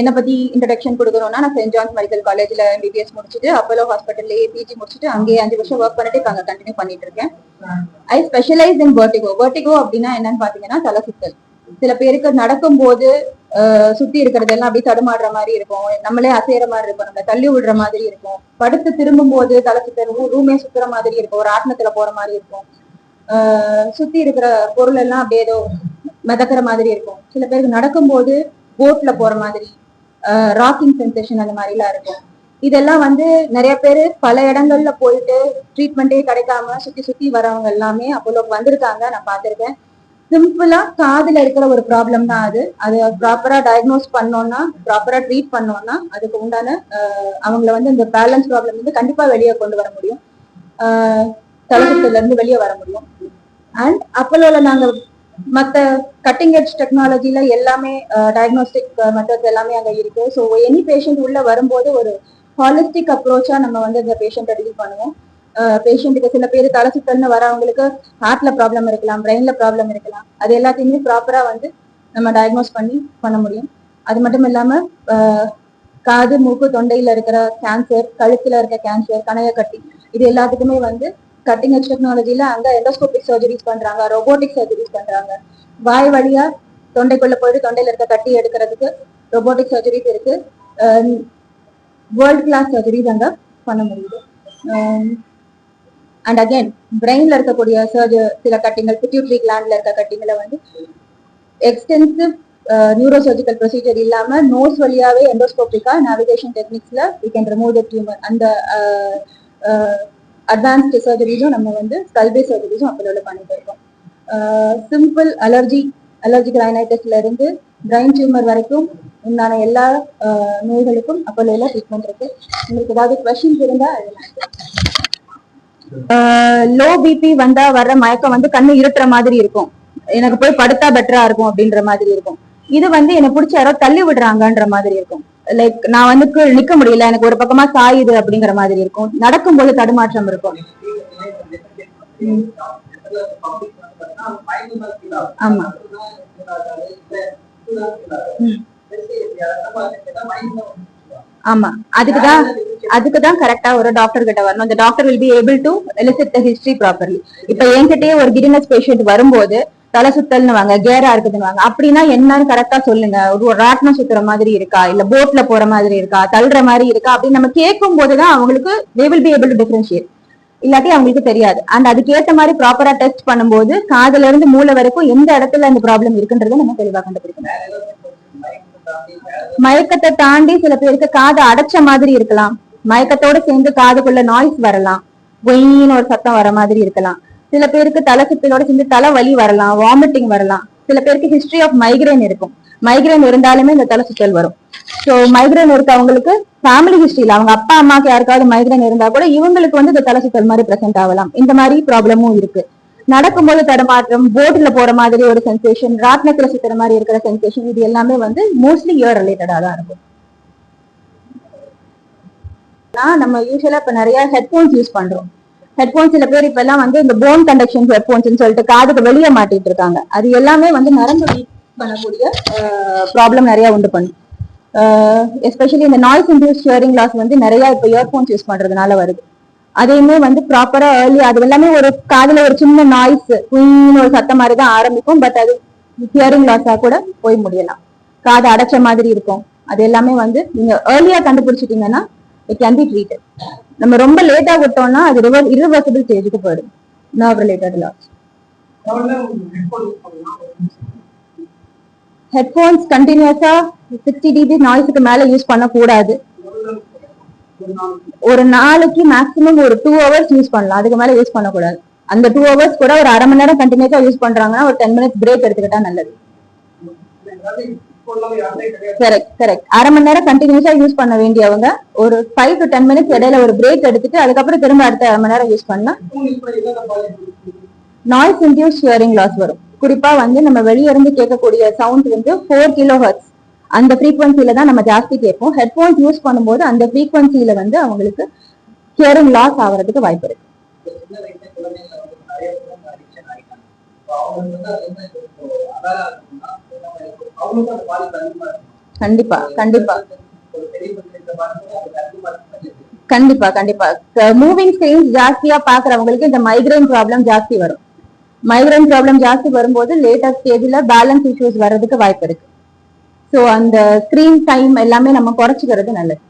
என்ன பத்தி இன்ட்ரடக்ஷன் கொடுக்கணும்னா, நான் சென்ட் ஜான்ஸ் மெடிக்கல் காலேஜ்ல எம்பிபிஎஸ் முடிச்சுட்டு அப்போலோ ஹாஸ்பிட்டல்ல பிஜி முடிச்சுட்டு அங்கேயே 5 வருஷம் ஒர்க் பண்ணிட்டு அங்க கண்டினியூ பண்ணிட்டு இருக்கேன். ஐ ஸ்பெஷலைஸ் இன் வெர்டிகோ. வெர்டிகோ அப்படின்னா என்னன்னு பாத்தீங்கன்னா தலை சுத்தல். சில பேருக்கு நடக்கும் போது சுத்தி இருக்கிறது எல்லாம் அப்படியே தடுமாடுற மாதிரி இருக்கும், நம்மளே அசைற மாதிரி இருக்கும், நம்ம தள்ளி விடுற மாதிரி இருக்கும், படுத்து திரும்பும் போது தலை சுத்தல், ரூமே சுத்துற மாதிரி இருக்கும், ஒரு ஆத்மத்துல போற மாதிரி இருக்கும், சுத்தி இருக்கிற பொருள் எல்லாம் அப்படியே ஏதோ மிதக்கிற மாதிரி இருக்கும். சில பேருக்கு நடக்கும்போது போட்ல போற மாதிரி ராக்கிங் சென்சேஷன் அந்த மாதிரி எல்லாம் இருக்கும். இதெல்லாம் வந்து நிறைய பேர் பல இடங்கள்ல போயிட்டு ட்ரீட்மெண்டே கிடைக்காம சுத்தி சுத்தி வரவங்க எல்லாமே அப்போலோக்கு வந்திருக்காங்க, நான் பார்த்திருக்கேன். சிம்பிளா காதுல இருக்கிற ஒரு ப்ராப்ளம் தான் அது ப்ராப்பரா டயக்னோஸ் பண்ணோம்னா, ப்ராப்பரா ட்ரீட் பண்ணோம்னா அதுக்கு உண்டான அவங்கள வந்து இந்த பேலன்ஸ் ப்ராப்ளம் வந்து கண்டிப்பா வெளியே கொண்டு வர முடியும், தலைசுத்துல இருந்து வெளியே வர முடியும். அண்ட் அப்போலோல நாங்க மற்ற கட்டிங் எட்ஜ் டெக்னாலஜில எல்லாமே டயக்னோஸ்டிக் மெத்தட்ஸ் எல்லாமே அங்க இருக்கு. ஸோ எனி பேஷண்ட் உள்ள வரும்போது ஒரு ஹாலிஸ்டிக் அப்ரோச்சா நம்ம வந்து இந்த பேஷண்ட்டை டீல் பண்ணுவோம். பேஷண்ட்டுக்கு சில பேர் தலை சுத்தல்னு வரவங்களுக்கு ஹார்ட்ல ப்ராப்ளம் இருக்கலாம், பிரெயின்ல ப்ராப்ளம் இருக்கலாம், அது எல்லாத்தையுமே ப்ராப்பரா வந்து நம்ம டயக்னோஸ் பண்ண முடியும். அது மட்டும் இல்லாம காது மூக்கு தொண்டையில இருக்கிற கேன்சர், கழுத்துல இருக்க கேன்சர், கணைய கட்டி, இது எல்லாத்துக்குமே வந்து கட்டிங் எட்ஜ் டெக்னாலஜில அங்க எண்டோஸ்கோபிக் சர்ஜரிஸ் பண்றாங்க, ரோபோட்டிக் சர்ஜரிஸ் பண்றாங்க. வாய் வழியா தொண்டைக்குள்ள போயிட்டு தொண்டையில இருக்க கட்டி எடுக்கிறதுக்கு ரோபோட்டிக் சர்ஜரிஸ் இருக்கு. வேர்ல்ட் கிளாஸ் சர்ஜரிஸ் அங்க பண்ண முடியுது. அண்ட் அகெயின் பிரெயின்ல இருக்கக்கூடிய சில கட்டிங்கள், பிட்யூட்டரி கிளாண்ட்ல இருக்க கட்டிங்களை வந்து எக்ஸ்டென்சிவ் நியூரோசர்ஜிக்கல் ப்ரொசீஜர் இல்லாம நோஸ் வழியாவே எண்டோஸ்கோபிக்கா நேவிகேஷன் டெக்னிக்ஸ்ல we can remove the tumour. அந்த அட்வான்ஸ்டு சர்ஜரிஸும் நம்ம வந்து ஸ்கல் பேஸ் சர்ஜரிஸும் அப்போலோல பண்ணிட்டு இருக்கோம். சிம்பிள் அலர்ஜிக் ரைனைட்டிஸ்ல இருந்து பிரெயின் டியூமர் வரைக்கும் உண்டான எல்லா நோய்களுக்கும் அப்போலோல ட்ரீட்மெண்ட் இருக்கு. உங்களுக்கு ஏதாவது கொஸ்டின்ஸ் இருந்தா லோ பிபி வந்தா வர்ற மயக்கம் வந்து கண்ணு இருட்டுற மாதிரி இருக்கும், எனக்கு போய் படுத்தா பெட்டரா இருக்கும் அப்படின்ற மாதிரி இருக்கும். இது வந்து என்னை பிடிச்ச யாரோ தள்ளி விடுறாங்கன்ற மாதிரி இருக்கும். லைக் நான் வந்து நிக்க முடியல, எனக்கு ஒரு பக்கமா சாயுது அப்படிங்கிற மாதிரி இருக்கும், நடக்கும்போது தடுமாற்றம் இருக்கும். ஆமா ஆமா, அதுக்குதான் கரெக்டா ஒரு டாக்டர் கிட்ட வரணும். அந்த doctor will be able to elicit the history properly. இப்ப என்கிட்டயே ஒரு கிடினஸ் பேஷண்ட் வரும்போது தலை சுத்தல்னு வாங்க, கேரா இருக்குதுன்னு வாங்க, அப்படின்னா என்னன்னு கரெக்டா சொல்லுங்க. ஒரு ராட்னம் சுத்துற மாதிரி இருக்கா, இல்ல போட்ல போற மாதிரி இருக்கா, தள்ளுற மாதிரி இருக்கா அப்படின்னு நம்ம கேட்கும் போதுதான் அவங்களுக்கு they will be able to differentiate. இல்லாட்டி அவங்களுக்கு தெரியாது. அண்ட் அதுக்கேற்ற மாதிரி ப்ராப்பரா டெஸ்ட் பண்ணும்போது காதுல இருந்து மூளை வரைக்கும் எந்த இடத்துல அந்த ப்ராப்ளம் இருக்குன்றதை நம்ம தெளிவா கண்டுபிடிக்கணும். மயக்கத்தை தாண்டி சில பேருக்கு காது அடைச்ச மாதிரி இருக்கலாம், மயக்கத்தோட சேர்ந்து காதுக்குள்ள நாய்ஸ் வரலாம், ஒயின்னு ஒரு சத்தம் வர மாதிரி இருக்கலாம். சில பேருக்கு தலை சுத்தலோட சேர்ந்து தலை வலி வரலாம், வாமிட்டிங் வரலாம். சில பேருக்கு ஹிஸ்டரி ஆஃப் மைக்ரைன் இருக்கும், மைக்ரைன் இருந்தாலுமே இந்த தலை சுத்தல் வரும். ஸோ மைக்ரைன் இருக்கவங்களுக்கு ஃபேமிலி ஹிஸ்டரியில அவங்க அப்பா அம்மாக்கு யாருக்காவது மைக்ரைன் இருந்தா கூட இவங்களுக்கு வந்து இந்த தலை சுத்தல் மாதிரி பிரசன்ட் ஆகலாம். இந்த மாதிரி ப்ராப்ளமும் இருக்கு. நடக்கும்போது தடுமாற்றம், போட்ல போற மாதிரி ஒரு சென்சேஷன், ராட்னத்துல சுத்துற மாதிரி இருக்கிற சென்சேஷன், இது எல்லாமே வந்து மோஸ்ட்லி இயர் ரிலேட்டடா தான் இருக்கும். நம்ம யூஸ்வலா இப்ப நிறைய ஹெட்போன்ஸ் யூஸ் பண்றோம். ஹெட்போன்ஸ் சில பேர் இப்ப எல்லாம் வந்து இந்த போன் கண்டக்ஷன் ஹெட்போன்ஸ் சொல்லிட்டு காதுக்கு வெளியே மாட்டிட்டு இருக்காங்க. அது எல்லாமே வந்து நரம்பு வீக் பண்ணக்கூடிய ப்ராப்ளம் நிறைய உண்டு பண்ணும். எஸ்பெஷலி இந்த நாய்ஸ் இன்டியூஸ்ட் ஹியரிங் லாஸ் வந்து நிறைய இப்ப இயர்போன்ஸ் யூஸ் பண்றதுனால வருது. அதையுமே வந்து ப்ராப்பரா ஏர்லி, அது எல்லாமே ஒரு காதுல ஒரு சின்ன நாய்ஸ் ஒரு சத்தம் மாதிரி தான் ஆரம்பிக்கும், பட் அது ஹியரிங் லாஸா கூட போய் முடியலாம், காது அடைச்ச மாதிரி இருக்கும். அது எல்லாமே வந்து நீங்க ஏர்லியா கண்டுபிடிச்சிட்டீங்கன்னா it can be treated. நம்ம ரொம்ப லேட்டா விட்டோம்னா அது irreversible ஸ்டேஜுக்கு போயிடும், nerve related loss. ஹெட்போன்ஸ் கண்டினியூஸா 60 dB நாய்ஸுக்கு மேல யூஸ் பண்ணக்கூடாது. ஒரு நாளைக்கு மேக்ஸிமம் ஒரு 2 hours யூஸ் பண்ணலாம், அதுக்கு மேல யூஸ் பண்ணக்கூடாது. அந்த 2 hours கூட ஒரு அரை மணி நேரம் கண்டினியூஸா யூஸ் பண்றாங்கன்னா ஒரு 10 minutes பிரேக் எடுத்துக்கிட்டா நல்லது. கரெக்ட். அரை மணி நேரம் கண்டினியூஸா யூஸ் பண்ண வேண்டியவங்க ஒரு 5 to 10 minutes இடையில ஒரு பிரேக் எடுத்துட்டு அதுக்கப்புறம் திரும்ப அடுத்த அரை மணி நேரம் யூஸ் பண்ணா நாய்ஸ் இன்டியூஸ் ஹியரிங் லாஸ் வரும். குறிப்பா வந்து நம்ம வெளிய இருந்து கேட்கக்கூடிய சவுண்ட் வந்து 4 கிலோஹெர்ட்ஸ் அந்த ஃப்ரீக்வன்சில தான் நம்ம ஜாஸ்தி கேட்போம். ஹெட்போன்ஸ் யூஸ் பண்ணும்போது அந்த ஃப்ரீக்வன்சில வந்து அவங்களுக்கு ஹியரிங் லாஸ் ஆகிறதுக்கு வாய்ப்பு இருக்கு. கண்டிப்பா கண்டிப்பா கண்டிப்பா கண்டிப்பா மூவிங் ஸ்கிரீன்ஸ் ஜாஸ்தியா பாக்குறவங்களுக்கு இந்த மைக்ரைன் ப்ராப்ளம் ஜாஸ்தி வரும். மைக்ரைன் ப்ராப்ளம் ஜாஸ்தி வரும்போது லேட்டர் ஸ்டேஜ்ல பேலன்ஸ் இஷ்யூஸ் வர்றதுக்கு வாய்ப்பு இருக்கு. ஸோ அந்த ஸ்கிரீன் டைம் எல்லாமே நம்ம குறைச்சிக்கிறது நல்லது.